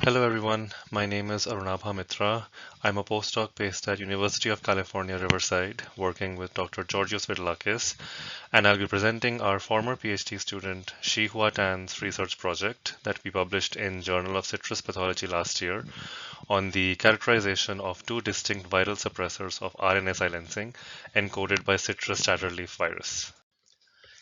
Hello everyone, my name is Arunabha Mitra. I'm a postdoc based at University of California, Riverside, working with Dr. Georgios Vidalakis, and I'll be presenting our former PhD student Shihua Tan's research project that we published in Journal of Citrus Pathology last year on the characterization of two distinct viral suppressors of RNA silencing encoded by citrus Tatter leaf virus.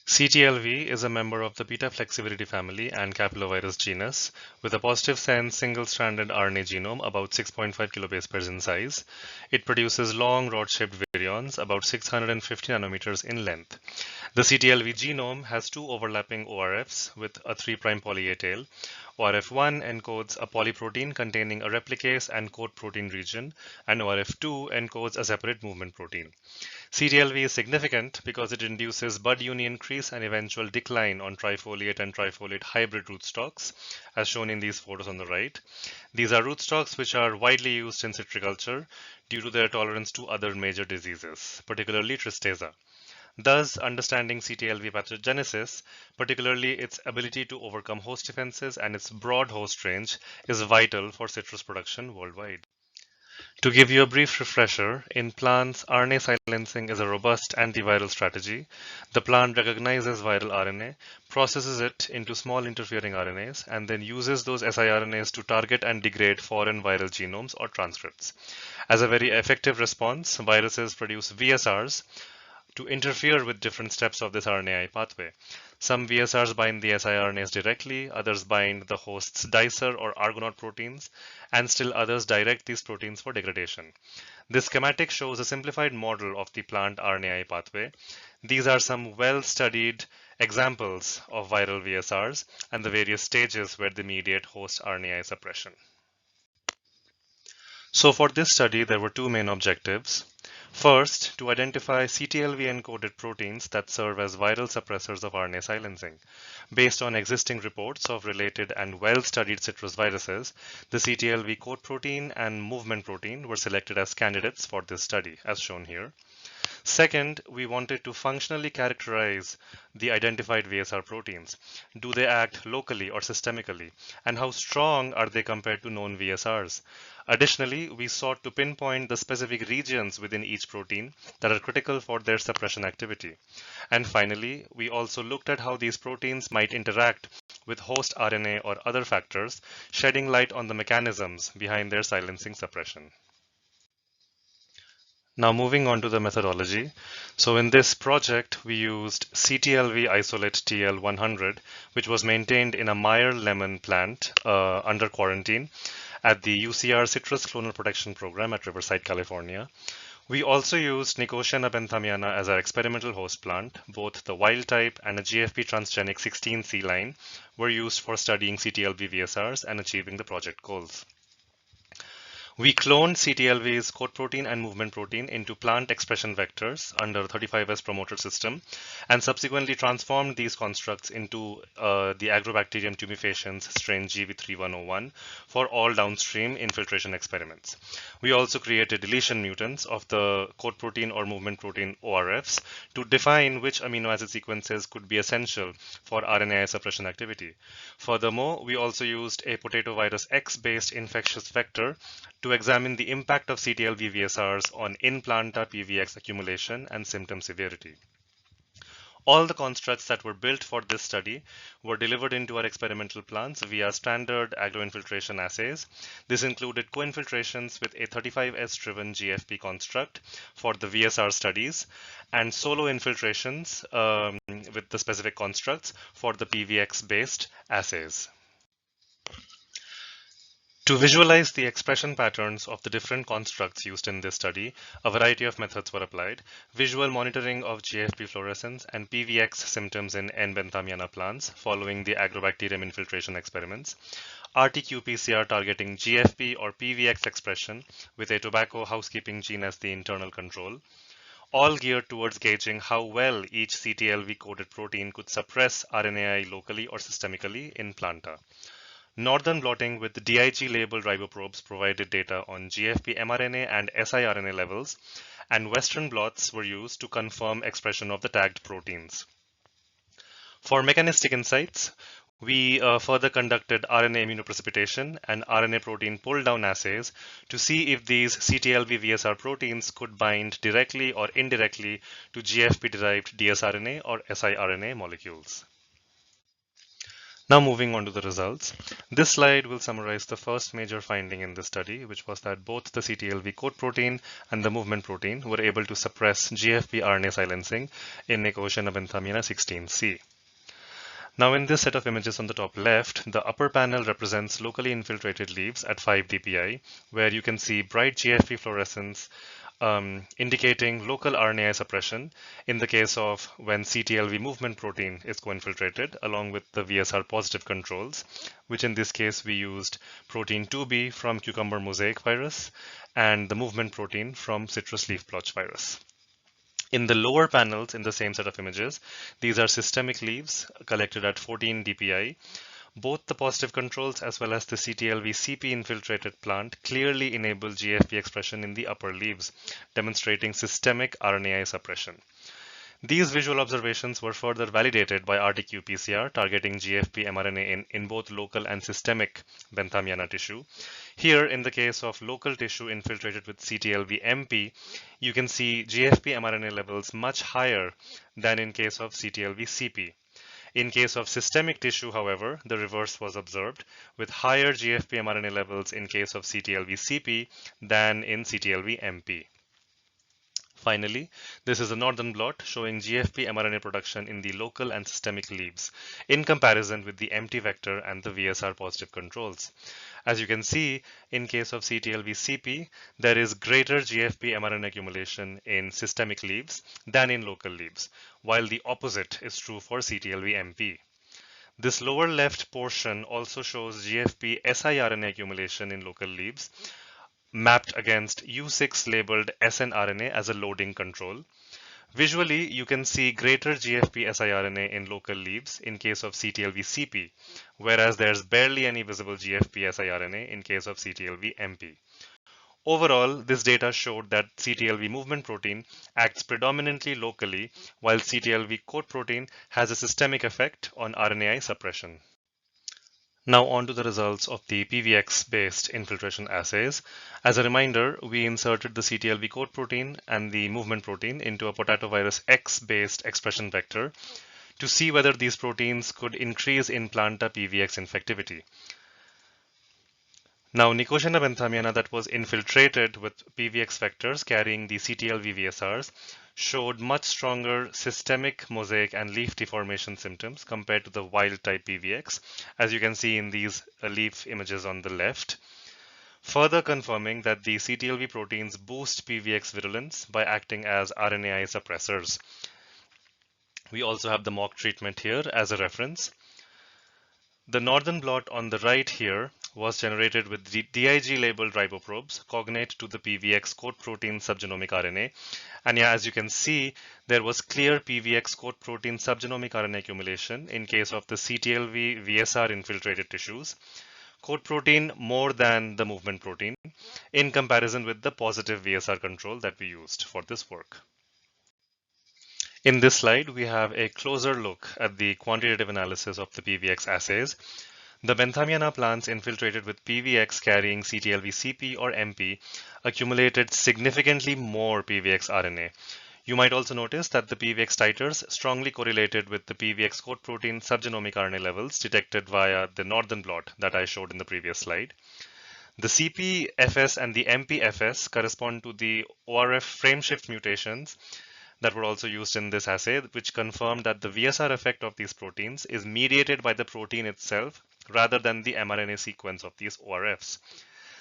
CTLV is a member of the beta flexibility family and capilovirus genus with a positive sense single-stranded RNA genome about 6.5 kilobase in size. It produces long rod-shaped virions about 650 nanometers in length. The CTLV genome has two overlapping ORFs with a 3' poly A tail. ORF1 encodes a polyprotein containing a replicase and coat protein region, and ORF2 encodes a separate movement protein. CTLV is significant because it induces bud union crease and eventual decline on trifoliate and trifoliate hybrid rootstocks, as shown in these photos on the right. These are rootstocks which are widely used in citriculture due to their tolerance to other major diseases, particularly tristeza. Thus, understanding CTLV pathogenesis, particularly its ability to overcome host defenses and its broad host range, is vital for citrus production worldwide. To give you a brief refresher, in plants, RNA silencing is a robust antiviral strategy. The plant recognizes viral RNA, processes it into small interfering RNAs, and then uses those siRNAs to target and degrade foreign viral genomes or transcripts. As a very effective response, viruses produce VSRs to interfere with different steps of this RNAi pathway. Some VSRs bind the siRNAs directly, others bind the host's dicer or argonaut proteins, and still others direct these proteins for degradation. This schematic shows a simplified model of the plant RNAi pathway. These are some well-studied examples of viral VSRs and the various stages where they mediate host RNAi suppression. So for this study, there were two main objectives. First, to identify CTLV encoded proteins that serve as viral suppressors of RNA silencing. Based on existing reports of related and well-studied citrus viruses, the CTLV coat protein and movement protein were selected as candidates for this study, as shown here. Second, we wanted to functionally characterize the identified VSR proteins. Do they act locally or systemically? And how strong are they compared to known VSRs? Additionally, we sought to pinpoint the specific regions within each protein that are critical for their suppression activity. And finally, we also looked at how these proteins might interact with host RNA or other factors, shedding light on the mechanisms behind their silencing suppression. Now moving on to the methodology. So in this project, we used CTLV isolate TL100, which was maintained in a Meyer lemon plant under quarantine at the UCR Citrus Clonal Protection Program at Riverside, California. We also used Nicotiana benthamiana as our experimental host plant. Both the wild type and a GFP transgenic 16C line were used for studying CTLV VSRs and achieving the project goals. We cloned CTLV's coat protein and movement protein into plant expression vectors under 35S promoter system and subsequently transformed these constructs into the Agrobacterium tumefaciens strain GV3101 for all downstream infiltration experiments. We also created deletion mutants of the coat protein or movement protein ORFs to define which amino acid sequences could be essential for RNAi suppression activity. Furthermore, we also used a potato virus X-based infectious vector to examine the impact of CTLV VSRs on in-planta PVX accumulation and symptom severity. All the constructs that were built for this study were delivered into our experimental plants via standard agroinfiltration assays. This included co-infiltrations with a 35S-driven GFP construct for the VSR studies and solo infiltrations with the specific constructs for the PVX-based assays. To visualize the expression patterns of the different constructs used in this study, a variety of methods were applied. Visual monitoring of GFP fluorescence and PVX symptoms in N. benthamiana plants following the Agrobacterium infiltration experiments. RT-qPCR targeting GFP or PVX expression with a tobacco housekeeping gene as the internal control. All geared towards gauging how well each CTLV-coded protein could suppress RNAi locally or systemically in planta. Northern blotting with DIG-labeled riboprobes provided data on GFP mRNA and siRNA levels, and Western blots were used to confirm expression of the tagged proteins. For mechanistic insights, We further conducted RNA immunoprecipitation and RNA protein pull-down assays to see if these CTLV VSR proteins could bind directly or indirectly to GFP-derived dsRNA or siRNA molecules. Now moving on to the results. This slide will summarize the first major finding in this study, which was that both the CTLV coat protein and the movement protein were able to suppress GFP RNA silencing in Nicotiana benthamiana 16C. Now in this set of images on the top left, the upper panel represents locally infiltrated leaves at 5 dpi, where you can see bright GFP fluorescence indicating local RNA suppression in the case of when CTLV movement protein is co-infiltrated along with the VSR positive controls, which in this case we used protein 2B from cucumber mosaic virus and the movement protein from citrus leaf blotch virus. In the lower panels in the same set of images, these are systemic leaves collected at 14 dpi. Both the positive controls as well as the CTLV CP infiltrated plant clearly enable GFP expression in the upper leaves, demonstrating systemic RNAi suppression. These visual observations were further validated by RT-qPCR targeting GFP mRNA in both local and systemic benthamiana tissue. Here, in the case of local tissue infiltrated with CTLV MP, you can see GFP mRNA levels much higher than in case of CTLV CP. In case of systemic tissue, however, the reverse was observed, with higher GFP mRNA levels in case of CTLV CP than in CTLV MP. Finally, this is a northern blot showing GFP mRNA production in the local and systemic leaves in comparison with the empty vector and the VSR positive controls. As you can see, in case of CTLV-CP, there is greater GFP mRNA accumulation in systemic leaves than in local leaves, while the opposite is true for CTLV-MP. This lower left portion also shows GFP siRNA accumulation in local leaves, mapped against U6 labeled snRNA as a loading control. Visually, you can see greater GFP siRNA in local leaves in case of CTLV-CP, whereas there's barely any visible GFP siRNA in case of CTLV-MP. Overall, this data showed that CTLV movement protein acts predominantly locally, while CTLV coat protein has a systemic effect on RNAi suppression. Now on to the results of the PVX-based infiltration assays. As a reminder, we inserted the CTLV coat protein and the movement protein into a potato-virus X-based expression vector to see whether these proteins could increase in planta PVX infectivity. Now, Nicotiana benthamiana that was infiltrated with PVX vectors carrying the CTLV VSRs showed much stronger systemic mosaic and leaf deformation symptoms compared to the wild-type PVX, as you can see in these leaf images on the left, further confirming that the CTLV proteins boost PVX virulence by acting as RNAi suppressors. We also have the mock treatment here as a reference. The northern blot on the right here was generated with DIG labeled riboprobes cognate to the PVX coat protein subgenomic RNA. And yeah, as you can see, there was clear PVX coat protein subgenomic RNA accumulation in case of the CTLV VSR infiltrated tissues. Coat protein more than the movement protein in comparison with the positive VSR control that we used for this work. In this slide, we have a closer look at the quantitative analysis of the PVX assays. The benthamiana plants infiltrated with PVX carrying CTLV-CP or MP accumulated significantly more PVX RNA. You might also notice that the PVX titers strongly correlated with the PVX coat protein subgenomic RNA levels detected via the northern blot that I showed in the previous slide. The CP-FS and the MP-FS correspond to the ORF frameshift mutations that were also used in this assay, which confirmed that the VSR effect of these proteins is mediated by the protein itself rather than the mRNA sequence of these ORFs.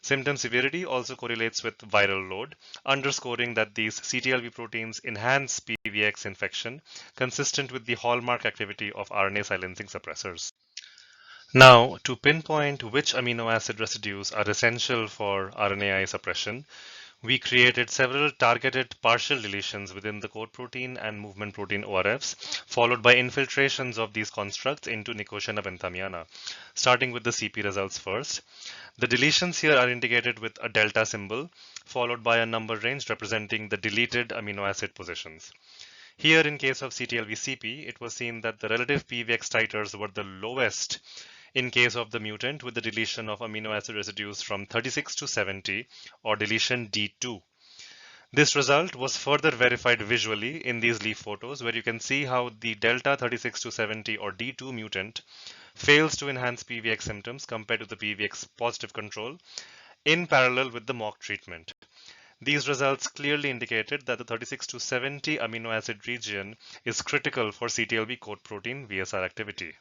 Symptom severity also correlates with viral load, underscoring that these CTLV proteins enhance PVX infection, consistent with the hallmark activity of RNA silencing suppressors. Now, to pinpoint which amino acid residues are essential for RNAi suppression, we created several targeted partial deletions within the coat protein and movement protein ORFs, followed by infiltrations of these constructs into Nicotiana benthamiana, starting with the CP results first. The deletions here are indicated with a delta symbol, followed by a number range representing the deleted amino acid positions. Here, in case of CTLV-CP, it was seen that the relative PVX titers were the lowest in case of the mutant with the deletion of amino acid residues from 36 to 70 or deletion D2. This result was further verified visually in these leaf photos where you can see how the delta 36 to 70 or D2 mutant fails to enhance PVX symptoms compared to the PVX positive control in parallel with the mock treatment. These results clearly indicated that the 36 to 70 amino acid region is critical for CTLV coat protein VSR activity.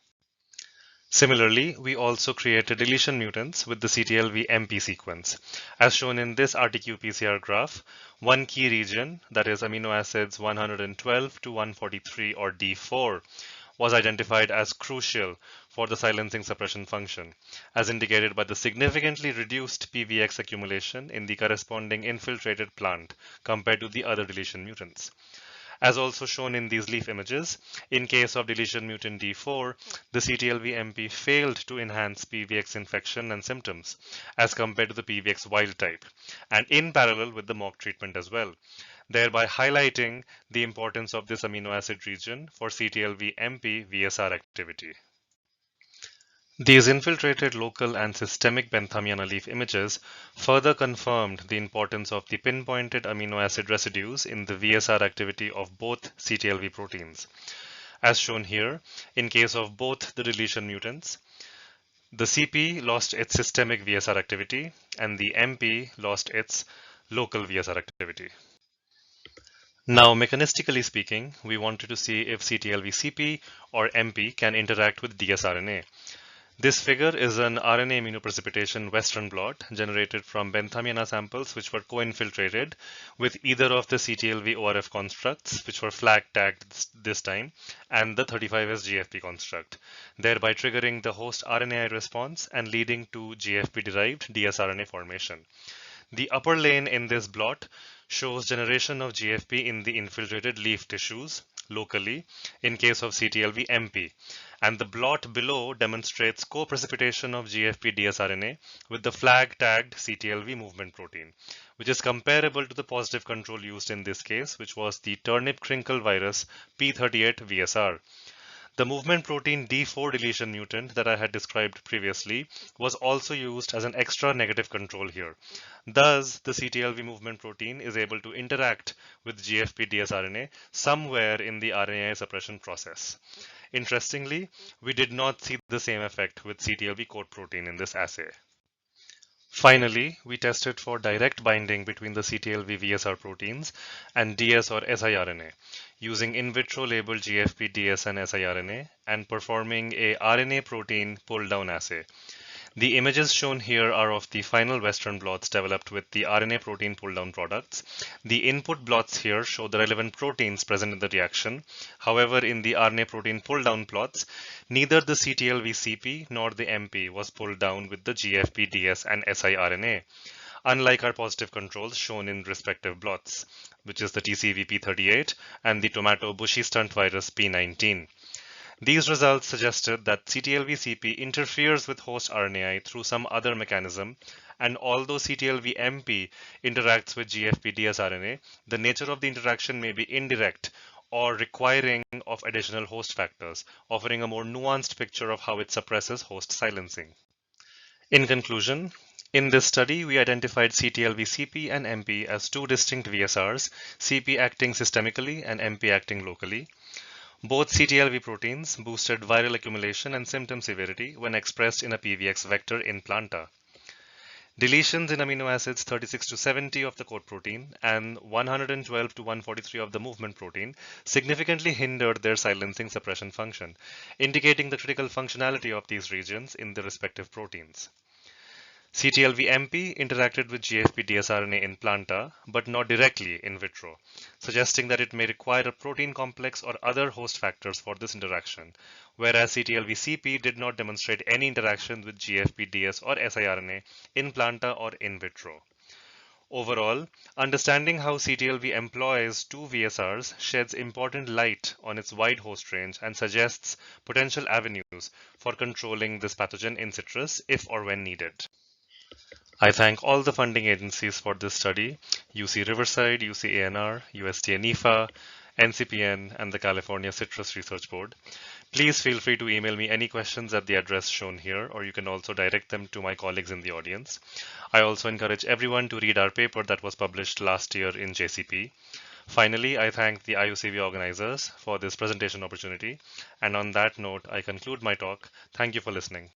Similarly, we also created deletion mutants with the CTLV MP sequence. As shown in this RTQ-PCR graph, one key region, that is amino acids 112 to 143 or D4, was identified as crucial for the silencing suppression function, as indicated by the significantly reduced PVX accumulation in the corresponding infiltrated plant compared to the other deletion mutants. As also shown in these leaf images, in case of deletion mutant D4, the CTLV-MP failed to enhance PVX infection and symptoms as compared to the PVX wild type, and in parallel with the mock treatment as well, thereby highlighting the importance of this amino acid region for CTLV-MP VSR activity. These infiltrated local and systemic benthamiana leaf images further confirmed the importance of the pinpointed amino acid residues in the VSR activity of both CTLV proteins. As shown here, in case of both the deletion mutants, the CP lost its systemic VSR activity and the MP lost its local VSR activity. Now, mechanistically speaking, we wanted to see if CTLV-CP or MP can interact with dsRNA. This figure is an RNA immunoprecipitation Western blot generated from benthamiana samples which were co-infiltrated with either of the CTLV ORF constructs, which were flag tagged this time, and the 35S GFP construct, thereby triggering the host RNAi response and leading to GFP-derived dsRNA formation. The upper lane in this blot shows generation of GFP in the infiltrated leaf tissues locally in case of CTLV-MP, and the blot below demonstrates co-precipitation of GFP dsRNA with the flag-tagged CTLV movement protein, which is comparable to the positive control used in this case, which was the turnip crinkle virus P38 VSR. The movement protein D4 deletion mutant that I had described previously was also used as an extra negative control here. Thus, the CTLV movement protein is able to interact with GFP dsRNA somewhere in the RNA suppression process. Interestingly, we did not see the same effect with CTLV coat protein in this assay. Finally, we tested for direct binding between the CTLV VSR proteins and DS or siRNA using in vitro labeled GFP DS and siRNA and performing a RNA protein pull down assay. The images shown here are of the final Western blots developed with the RNA protein pull down products. The input blots here show the relevant proteins present in the reaction. However, in the RNA protein pull down plots, neither the CTLV-CP nor the MP was pulled down with the GFP DS and siRNA, unlike our positive controls shown in respective blots, which is the TCV P38 and the tomato bushy stunt virus P19. These results suggested that CTLV-CP interferes with host RNAi through some other mechanism, and although CTLV-MP interacts with GFP-dsRNA, the nature of the interaction may be indirect or requiring of additional host factors, offering a more nuanced picture of how it suppresses host silencing. In conclusion, in this study, we identified CTLV-CP and MP as two distinct VSRs, CP acting systemically and MP acting locally. Both CTLV proteins boosted viral accumulation and symptom severity when expressed in a PVX vector in planta. Deletions in amino acids 36 to 70 of the coat protein and 112 to 143 of the movement protein significantly hindered their silencing suppression function, indicating the critical functionality of these regions in the respective proteins. CTLV-MP interacted with GFP-dsRNA in planta, but not directly in vitro, suggesting that it may require a protein complex or other host factors for this interaction, whereas CTLV-CP did not demonstrate any interaction with GFP-DS or siRNA in planta or in vitro. Overall, understanding how CTLV employs two VSRs sheds important light on its wide host range and suggests potential avenues for controlling this pathogen in citrus if or when needed. I thank all the funding agencies for this study, UC Riverside, UC ANR, UST and NIFA, NCPN, and the California Citrus Research Board. Please feel free to email me any questions at the address shown here, or you can also direct them to my colleagues in the audience. I also encourage everyone to read our paper that was published last year in JCP. Finally, I thank the IUCV organizers for this presentation opportunity. And on that note, I conclude my talk. Thank you for listening.